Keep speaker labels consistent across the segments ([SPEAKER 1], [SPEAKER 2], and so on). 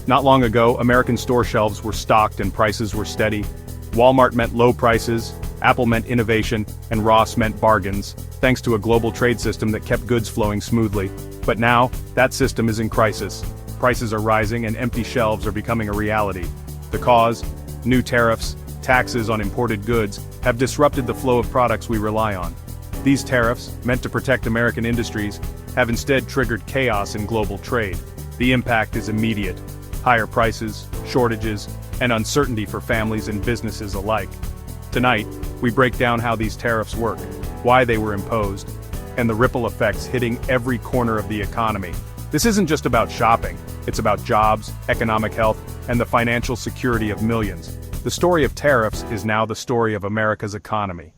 [SPEAKER 1] Not long ago, American store shelves were stocked and prices were steady. Walmart meant low prices, Apple meant innovation, and Ross meant bargains, thanks to a global trade system that kept goods flowing smoothly. But now, that system is in crisis. Prices are rising and empty shelves are becoming a reality. The cause? New tariffs, taxes on imported goods, have disrupted the flow of products we rely on. These tariffs, meant to protect American industries, have instead triggered chaos in global trade. The impact is immediate. Higher prices, shortages, and uncertainty for families and businesses alike. Tonight, we break down how these tariffs work, why they were imposed, and the ripple effects hitting every corner of the economy. This isn't just about shopping, it's about jobs, economic health, and the financial security of millions. The story of tariffs is now the story of America's economy.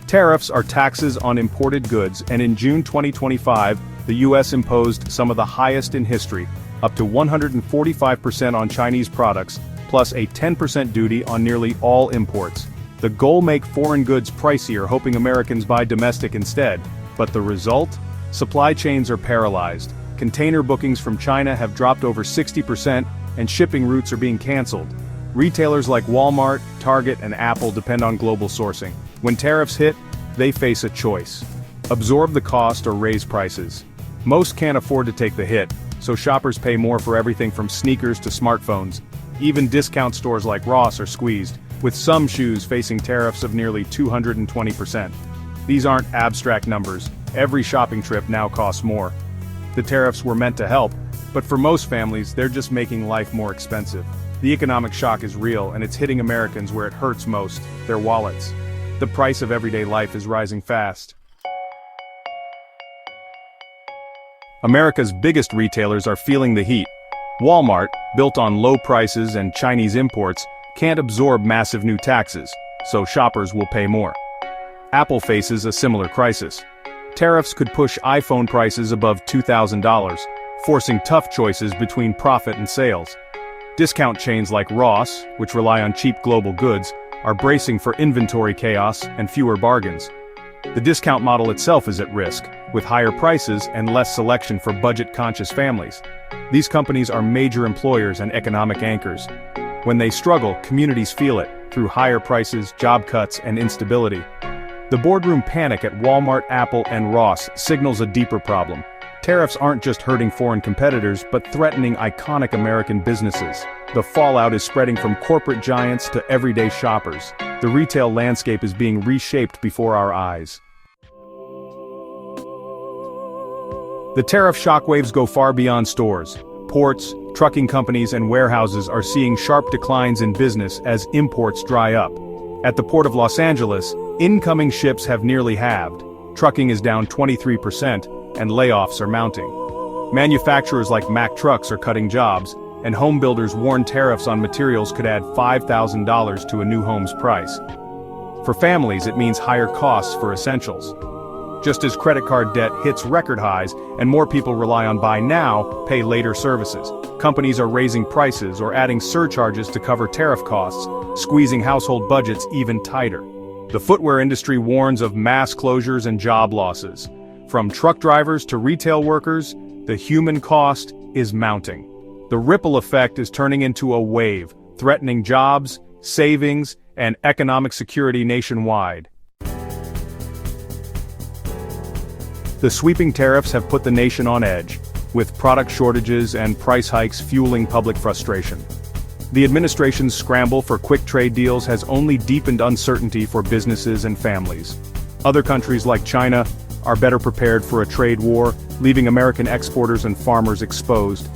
[SPEAKER 1] Tariffs are taxes on imported goods, and in June 2025, the U.S. imposed some of the highest in history, up to 145% on Chinese products, plus a 10% duty on nearly all imports. The goal: make foreign goods pricier, hoping Americans buy domestic instead. But the result? Supply chains are paralyzed. Container bookings from China have dropped over 60%, and shipping routes are being canceled. Retailers like Walmart, Target, and Apple depend on global sourcing. When tariffs hit, they face a choice: absorb the cost or raise prices. Most can't afford to take the hit, so shoppers pay more for everything from sneakers to smartphones. Even discount stores like Ross are squeezed, with some shoes facing tariffs of nearly 220%. These aren't abstract numbers. Every shopping trip now costs more. The tariffs were meant to help, but for most families, they're just making life more expensive. The economic shock is real, and it's hitting Americans where it hurts most: their wallets. The price of everyday life is rising fast. America's biggest retailers are feeling the heat. Walmart, built on low prices and Chinese imports, can't absorb massive new taxes, so shoppers will pay more. Apple faces a similar crisis. Tariffs could push iPhone prices above $2,000, forcing tough choices between profit and sales. Discount chains like Ross, which rely on cheap global goods, are bracing for inventory chaos and fewer bargains. The discount model itself is at risk, with higher prices and less selection for budget-conscious families. These companies are major employers and economic anchors. When they struggle, communities feel it, through higher prices, job cuts, and instability. The boardroom panic at Walmart, Apple, and Ross signals a deeper problem. Tariffs aren't just hurting foreign competitors, but threatening iconic American businesses. The fallout is spreading from corporate giants to everyday shoppers. The retail landscape is being reshaped before our eyes. The tariff shockwaves go far beyond stores. Ports, trucking companies, and warehouses are seeing sharp declines in business as imports dry up. At the Port of Los Angeles, incoming ships have nearly halved. Trucking is down 23%, and layoffs are mounting. Manufacturers like Mack Trucks are cutting jobs, and home builders warn tariffs on materials could add $5,000 to a new home's price. For families, it means higher costs for essentials. Just as credit card debt hits record highs and more people rely on buy now, pay later services, companies are raising prices or adding surcharges to cover tariff costs, squeezing household budgets even tighter. The footwear industry warns of mass closures and job losses. From truck drivers to retail workers, the human cost is mounting. The ripple effect is turning into a wave, threatening jobs, savings, and economic security nationwide. The sweeping tariffs have put the nation on edge, with product shortages and price hikes fueling public frustration. The administration's scramble for quick trade deals has only deepened uncertainty for businesses and families. Other countries like China are better prepared for a trade war, leaving American exporters and farmers exposed.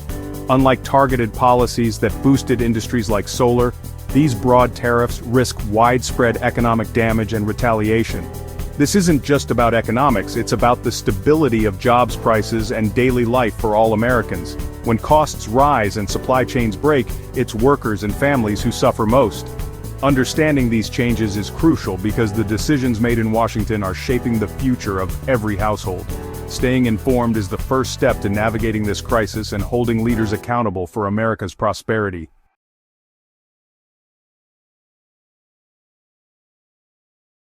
[SPEAKER 1] Unlike targeted policies that boosted industries like solar, these broad tariffs risk widespread economic damage and retaliation. This isn't just about economics, it's about the stability of jobs, prices, and daily life for all Americans. When costs rise and supply chains break, it's workers and families who suffer most. Understanding these changes is crucial because the decisions made in Washington are shaping the future of every household. Staying informed is the first step to navigating this crisis and holding leaders accountable for America's prosperity.